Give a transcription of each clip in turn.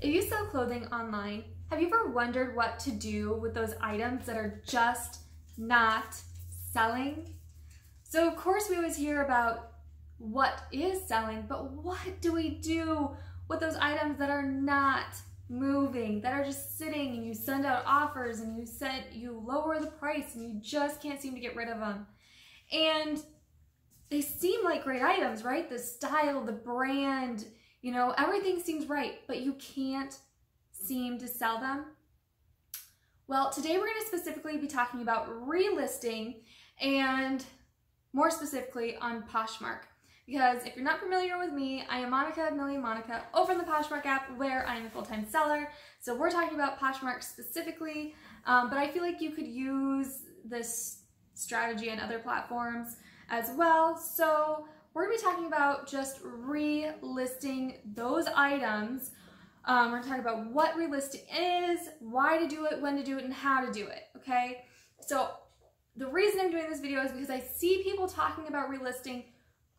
If you sell clothing online, have you ever wondered what to do with those items that are just not selling? So of course we always hear about what is selling, but what do we do with those items that are not moving, that are just sitting, and you send out offers and you lower the price and you just can't seem to get rid of them? And they seem like great items, right? The style, the brand, you know, everything seems right, but you can't seem to sell them. Well, today we're going to specifically be talking about relisting, and more specifically on Poshmark. Because if you're not familiar with me, I am Monica, Million Monica, over in the Poshmark app where I am a full-time seller. So we're talking about Poshmark specifically, but I feel like you could use this strategy on other platforms as well. So we're going to be talking about just relisting those items. We're going to talk about what relisting is, why to do it, when to do it, and how to do it, okay? So the reason I'm doing this video is because I see people talking about relisting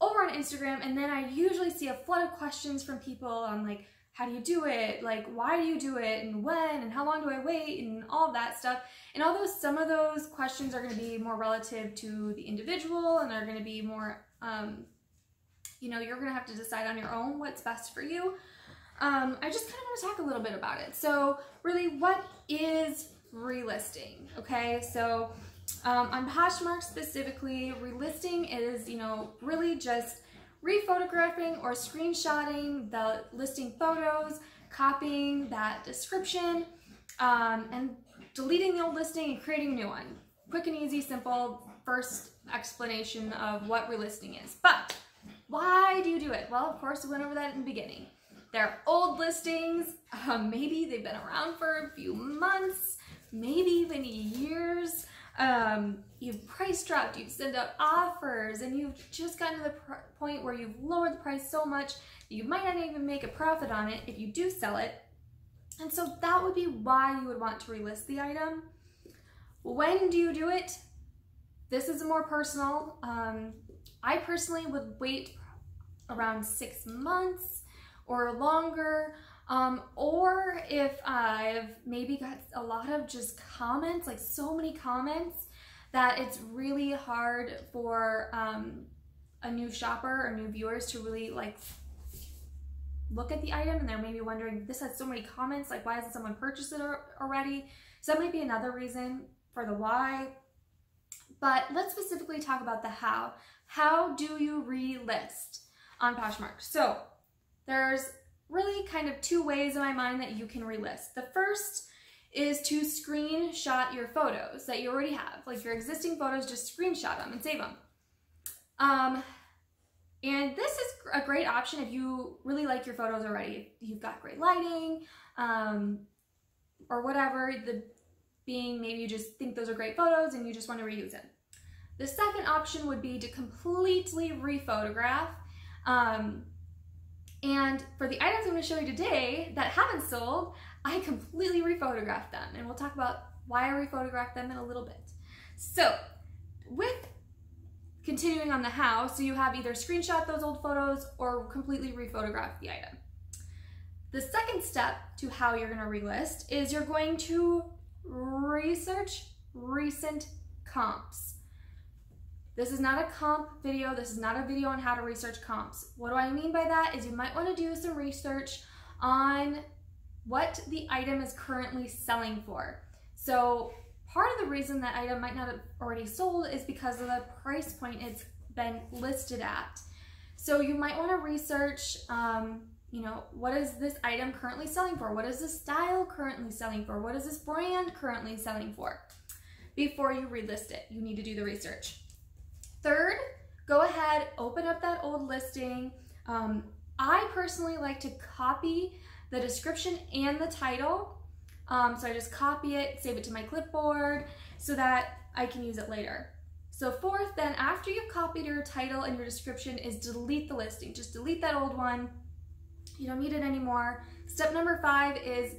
over on Instagram, and then I usually see a flood of questions from people on like, how do you do it? Like, why do you do it? And when? And how long do I wait? And all of that stuff. And although some of those questions are going to be more relative to the individual, and they're going to be more, you know, you're going to have to decide on your own what's best for you. I just kind of want to talk a little bit about it. So really, what is relisting? Okay, so on Poshmark specifically, relisting is, you know, really just rephotographing or screenshotting the listing photos, copying that description, and deleting the old listing and creating a new one. Quick and easy, simple, first explanation of what relisting is. But why do you do it? Well, of course, we went over that in the beginning. They're old listings, maybe they've been around for a few months, maybe even years. You've price dropped, you've sent out offers, and you've just gotten to the point where you've lowered the price so much that you might not even make a profit on it if you do sell it. And so that would be why you would want to relist the item. When do you do it? This is more personal. I personally would wait around 6 months or longer, or if I've maybe got a lot of just comments, like so many comments, that it's really hard for a new shopper or new viewers to really like look at the item, and they're maybe wondering, this has so many comments, like why hasn't someone purchased it already? So that might be another reason for the why. But let's specifically talk about the how. How do you relist on Poshmark? So there's really kind of two ways in my mind that you can relist. The first is to screenshot your photos that you already have, like your existing photos, just screenshot them and save them. And this is a great option if you really like your photos already. If you've got great lighting, or whatever, maybe you just think those are great photos and you just want to reuse it. The second option would be to completely rephotograph. And for the items I'm going to show you today that haven't sold, I completely rephotographed them. And we'll talk about why I rephotographed them in a little bit. So, with continuing on the how, so you have either screenshot those old photos or completely rephotograph the item. The second step to how you're going to relist is you're going to research recent comps. This is not a comp video. This is not a video on how to research comps. What do I mean by that is you might want to do some research on what the item is currently selling for. So part of the reason that item might not have already sold is because of the price point it's been listed at. So you might want to research, you know, what is this item currently selling for? What is this style currently selling for? What is this brand currently selling for? Before you relist it, you need to do the research. Third, go ahead, open up that old listing. I personally like to copy the description and the title. So I just copy it, save it to my clipboard so that I can use it later. So fourth, then after you've copied your title and your description, is delete the listing. Just delete that old one. You don't need it anymore. Step number 5 is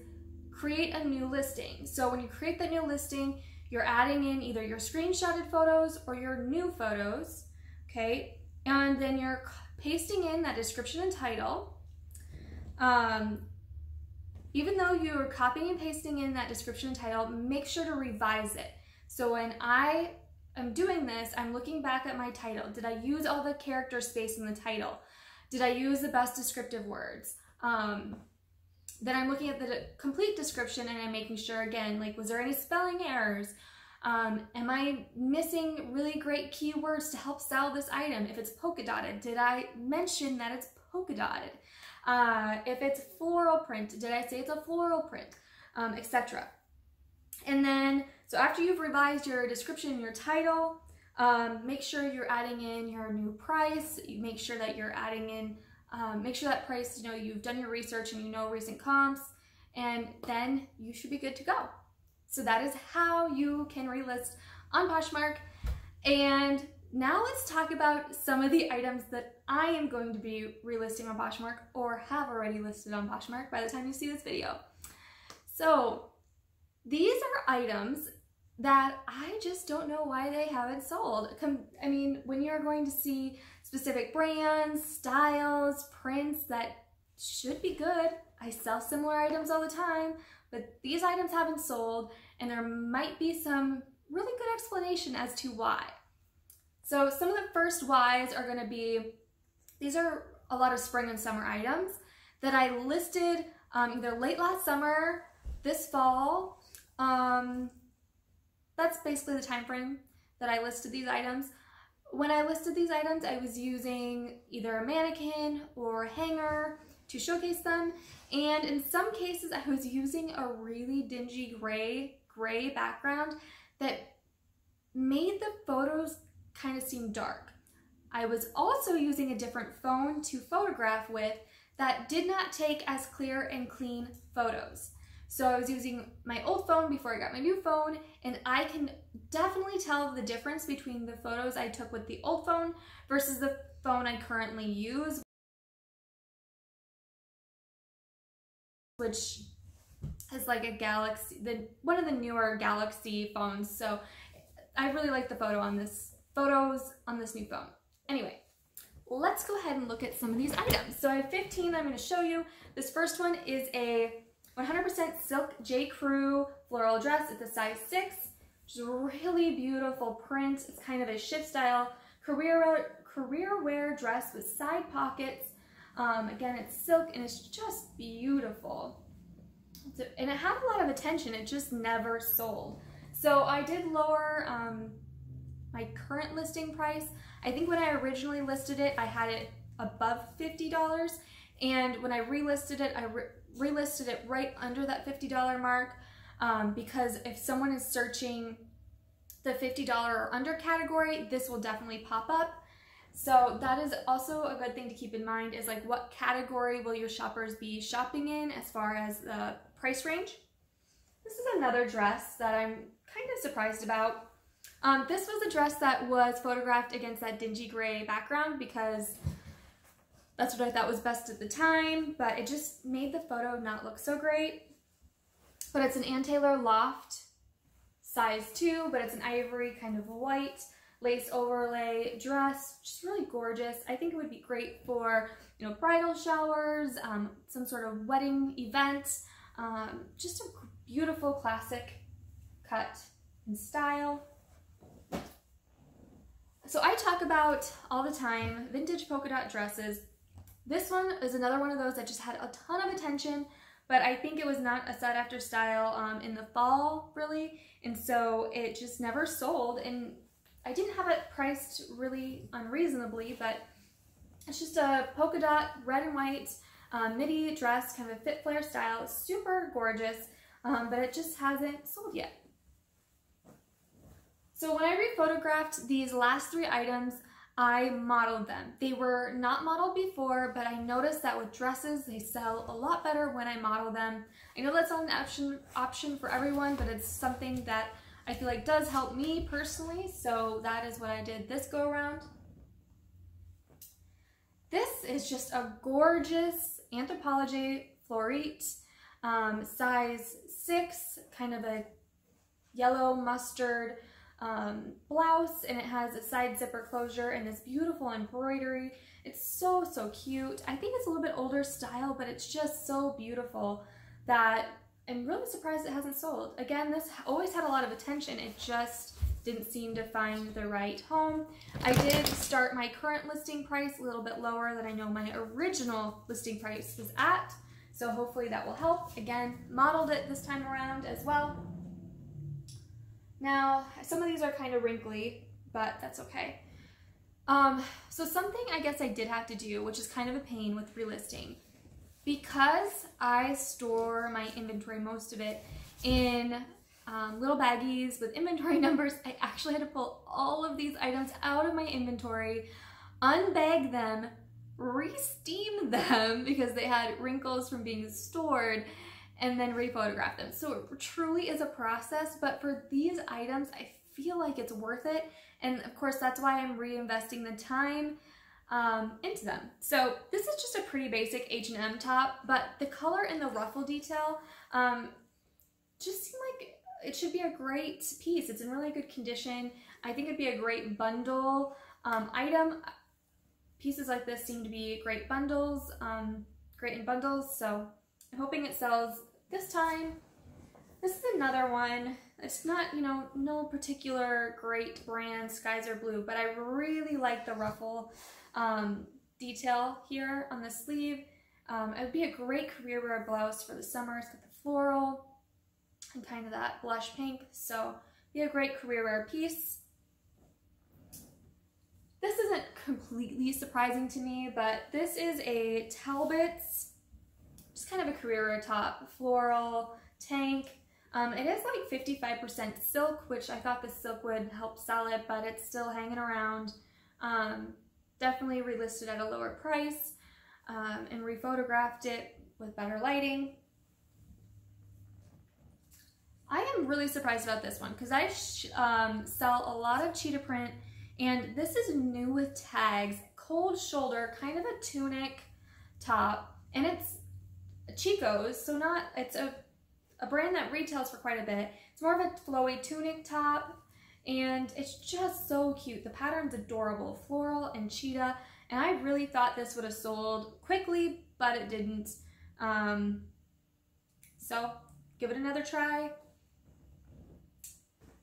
create a new listing. So when you create that new listing, you're adding in either your screenshotted photos or your new photos, okay? And then you're pasting in that description and title. even though you're copying and pasting in that description and title, make sure to revise it. So when I am doing this, I'm looking back at my title. Did I use all the character space in the title? Did I use the best descriptive words? Then I'm looking at the complete description and I'm making sure, again, like, was there any spelling errors? Am I missing really great keywords to help sell this item? If it's polka dotted, did I mention that it's polka dotted? If it's floral print, did I say it's a floral print, etc. And then, so after you've revised your description and your title, make sure you're adding in your new price. You make sure that you're adding in, make sure that price, you know, you've done your research and you know recent comps, and then you should be good to go. So that is how you can relist on Poshmark. And now let's talk about some of the items that I am going to be relisting on Poshmark, or have already listed on Poshmark by the time you see this video. So these are items that I just don't know why they haven't sold. I mean, when you're going to see specific brands, styles, prints that should be good. I sell similar items all the time, but these items haven't sold, and there might be some really good explanation as to why. So some of the first whys are going to be, these are a lot of spring and summer items that I listed either late last summer, this fall. That's basically the time frame that I listed these items. When I listed these items, I was using either a mannequin or a hanger to showcase them, and in some cases I was using a really dingy gray background that made the photos kind of seem dark. I was also using a different phone to photograph with that did not take as clear and clean photos. So I was using my old phone before I got my new phone, and I can definitely tell the difference between the photos I took with the old phone versus the phone I currently use, which is like a Galaxy, one of the newer Galaxy phones. So I really like the photos on this new phone. Anyway, let's go ahead and look at some of these items. So I have 15 I'm going to show you. This first one is a 100% silk J. Crew floral dress. It's a size 6, which is a really beautiful print. It's kind of a shift style career wear dress with side pockets. Again, it's silk and it's just beautiful. And it had a lot of attention, it just never sold. So I did lower my current listing price. I think when I originally listed it, I had it above $50, and when I relisted it, I relisted it right under that $50 mark, because if someone is searching the $50 or under category, this will definitely pop up. So that is also a good thing to keep in mind, is like, what category will your shoppers be shopping in as far as the price range. This is another dress that I'm kind of surprised about. This was a dress that was photographed against that dingy gray background because that's what I thought was best at the time, but it just made the photo not look so great. But it's an Ann Taylor Loft size 2, but it's an ivory kind of white lace overlay dress, just really gorgeous. I think it would be great for, you know, bridal showers, some sort of wedding event. Just a beautiful classic cut and style. So I talk about all the time vintage polka dot dresses. This one is another one of those that just had a ton of attention, but I think it was not a sought after style in the fall, really, and so it just never sold. And I didn't have it priced really unreasonably, but it's just a polka dot red and white midi dress, kind of a fit flare style. It's super gorgeous, but it just hasn't sold yet. So when I rephotographed these last 3 items, I modeled them. They were not modeled before, but I noticed that with dresses, they sell a lot better when I model them. I know that's not an option for everyone, but it's something that I feel like does help me personally, so that is what I did this go around. This is just a gorgeous Anthropologie Florite, size 6, kind of a yellow mustard blouse, and it has a side zipper closure and this beautiful embroidery. It's so, so cute. I think it's a little bit older style, but it's just so beautiful. that I'm really surprised it hasn't sold. Again, this always had a lot of attention. It just didn't seem to find the right home. I did start my current listing price a little bit lower than I know my original listing price was at, so hopefully that will help. Again, modeled it this time around as well. Now, some of these are kind of wrinkly, but that's okay. So something I guess I did have to do, which is kind of a pain with relisting, because I store my inventory, most of it, in little baggies with inventory numbers. I actually had to pull all of these items out of my inventory, unbag them, re-steam them because they had wrinkles from being stored, and then re-photograph them. So it truly is a process, but for these items, I feel like it's worth it. And of course, that's why I'm reinvesting the time into them. So this is just a pretty basic H&M top, but the color and the ruffle detail just seem like it should be a great piece. It's in really good condition. I think it'd be a great bundle item. Pieces like this seem to be great bundles, great in bundles, so I'm hoping it sells this time. This is another one. It's not, you know, no particular great brand, skies are blue, but I really like the ruffle detail here on the sleeve. It would be a great career wear blouse for the summer. It's got the floral and kind of that blush pink, so be a great career wear piece. This isn't completely surprising to me, but this is a Talbot's, just kind of a career wear top, floral, tank. It is like 55% silk, which I thought the silk would help sell it, but it's still hanging around. Definitely relisted at a lower price and rephotographed it with better lighting. I am really surprised about this one because I sell a lot of cheetah print, and this is new with tags, cold shoulder, kind of a tunic top, and it's Chico's, so it's a brand that retails for quite a bit. It's more of a flowy tunic top, and it's just so cute. The pattern's adorable, floral and cheetah, and I really thought this would have sold quickly, but it didn't. So give it another try.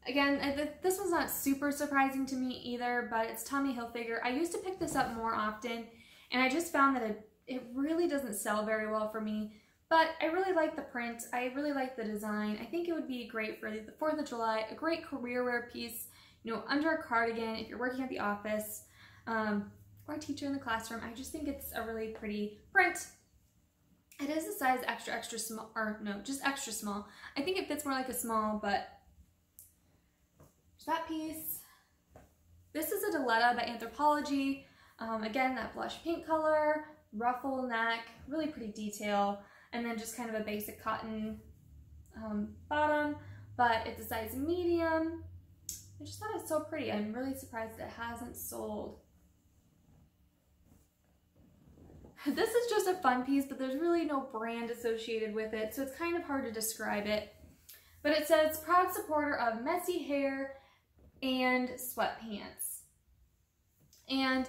Again, this one's not super surprising to me either, but it's Tommy Hilfiger. I used to pick this up more often, and I just found that it really doesn't sell very well for me. But I really like the print. I really like the design. I think it would be great for the 4th of July, a great career wear piece, you know, under a cardigan if you're working at the office or a teacher in the classroom. I just think it's a really pretty print. It is a size extra, extra small, or no, just extra small. I think it fits more like a small, but that piece. This is a Diletta by Anthropologie. Again, that blush pink color, ruffle neck, really pretty detail, and then just kind of a basic cotton bottom, but it's a size medium. I just thought it was so pretty. I'm really surprised it hasn't sold. This is just a fun piece, but there's really no brand associated with it, so it's kind of hard to describe it. But it says, proud supporter of messy hair and sweatpants. And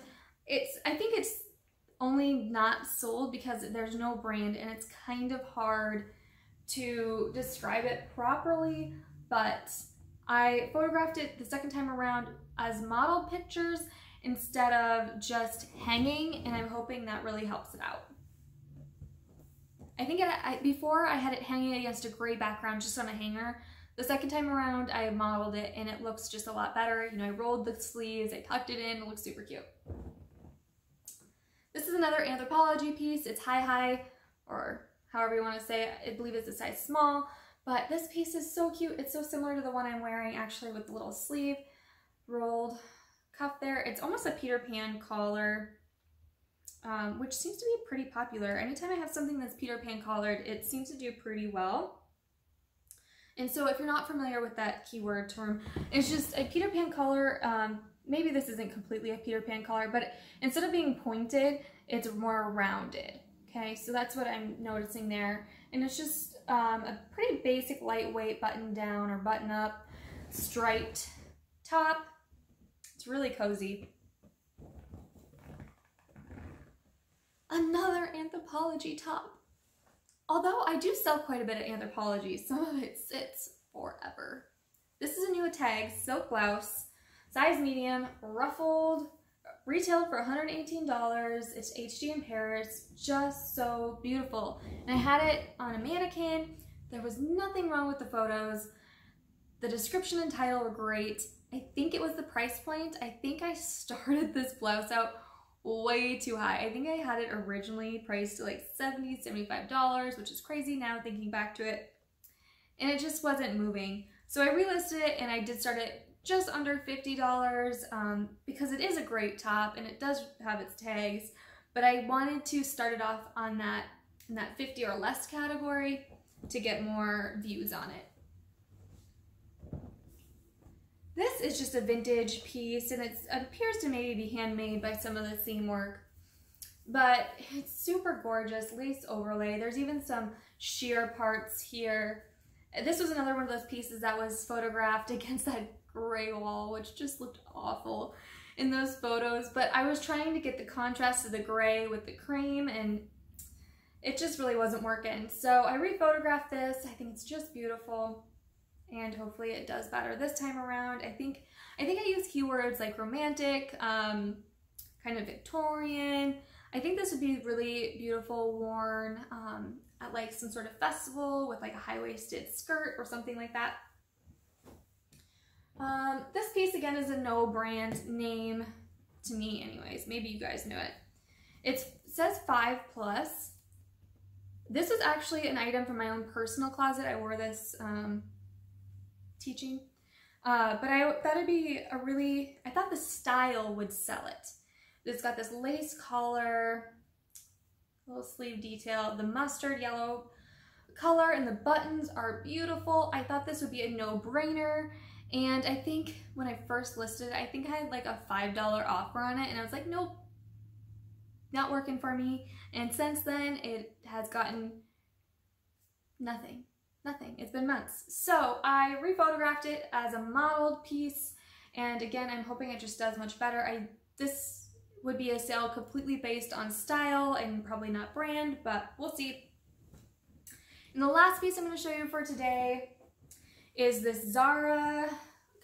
I think it's only not sold because there's no brand, and it's kind of hard to describe it properly, but I photographed it the second time around as model pictures instead of just hanging, and I'm hoping that really helps it out. I think before I had it hanging against a gray background just on a hanger. The second time around I modeled it and it looks just a lot better. You know, I rolled the sleeves, I tucked it in, it looks super cute. This is another Anthropologie piece. It's high, or however you want to say it. I believe it's a size small, but this piece is so cute. It's so similar to the one I'm wearing actually, with the little sleeve, rolled cuff there. It's almost a Peter Pan collar, which seems to be pretty popular. Anytime I have something that's Peter Pan collared, it seems to do pretty well. And so if you're not familiar with that keyword term, it's just a Peter Pan collar. Maybe this isn't completely a Peter Pan collar, but instead of being pointed, it's more rounded. Okay, so that's what I'm noticing there. And it's just a pretty basic lightweight button down or button up striped top. It's really cozy. Another Anthropologie top. Although I do sell quite a bit at Anthropologie, some of it sits forever. This is a new tag, silk blouse, size medium, ruffled, retailed for $118. It's HD in Paris, just so beautiful. And I had it on a mannequin. There was nothing wrong with the photos. The description and title were great. I think it was the price point. I think I started this blouse out way too high. I think I had it originally priced to like $70, $75, which is crazy now thinking back to it. And it just wasn't moving. So I relisted it and I did start it just under $50 because it is a great top and it does have its tags, but I wanted to start it off on that in that 50 or less category to get more views on it. This is just a vintage piece and it appears to maybe be handmade by some of the seam work, but it's super gorgeous, lace overlay. There's even some sheer parts here. This was another one of those pieces that was photographed against that gray wall, which just looked awful in those photos, but I was trying to get the contrast of the gray with the cream and it just really wasn't working. So I rephotographed this. I think it's just beautiful and hopefully it does better this time around. I think I used keywords like romantic, kind of Victorian. I think this would be really beautiful worn at like some sort of festival with like a high-waisted skirt or something like that. This piece again is a no brand name to me anyways. Maybe you guys know it. It says 5+. This was actually an item from my own personal closet. I wore this teaching, but I thought it'd be I thought the style would sell it. It's got this lace collar, little sleeve detail, the mustard yellow color, and the buttons are beautiful. I thought this would be a no-brainer. And I think when I first listed it, I think I had like a $5 offer on it and I was like, nope, not working for me. And since then it has gotten nothing. It's been months. So I rephotographed it as a modeled piece. And again, I'm hoping it just does much better. This would be a sale completely based on style and probably not brand, but we'll see. And the last piece I'm going to show you for today is this Zara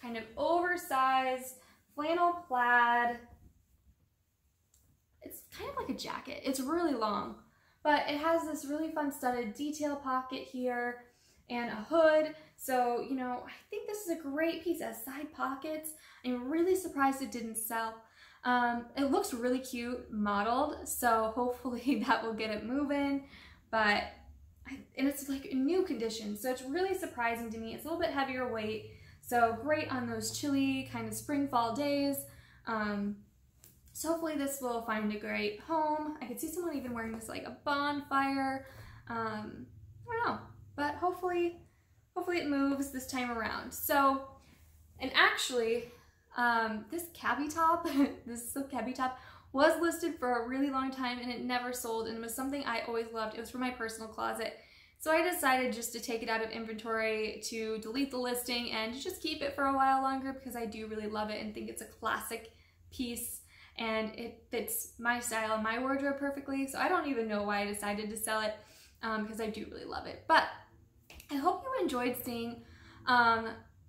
kind of oversized flannel plaid. It's kind of like a jacket. It's really long, but it has this really fun studded detail pocket here and a hood. So, you know, I think this is a great piece. It has side pockets. I'm really surprised it didn't sell. It looks really cute modeled, so hopefully that will get it moving, but and it's like in new condition, so it's really surprising to me. It's a little bit heavier weight, so great on those chilly kind of spring fall days. So hopefully this will find a great home. I could see someone even wearing this like a bonfire. I don't know, but hopefully it moves this time around. So, and actually this cabbie top, this silk cabbie top was listed for a really long time and it never sold, and it was something I always loved. It was from my personal closet. So I decided just to take it out of inventory, to delete the listing and to just keep it for a while longer because I do really love it and think it's a classic piece and it fits my style and my wardrobe perfectly. So I don't even know why I decided to sell it because I do really love it. But I hope you enjoyed seeing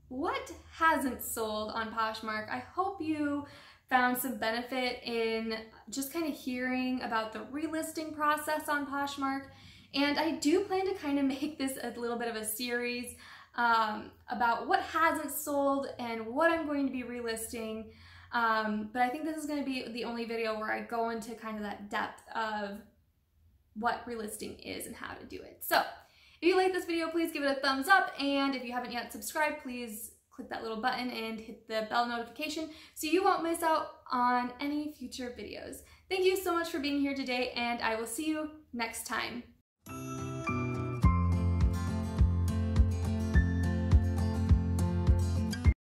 what hasn't sold on Poshmark. I hope you found some benefit in just kind of hearing about the relisting process on Poshmark. And I do plan to kind of make this a little bit of a series about what hasn't sold and what I'm going to be relisting. But I think this is going to be the only video where I go into kind of that depth of what relisting is and how to do it. So if you like this video, please give it a thumbs up. And if you haven't yet subscribed, please click that little button and hit the bell notification so you won't miss out on any future videos. Thank you so much for being here today, and I will see you next time.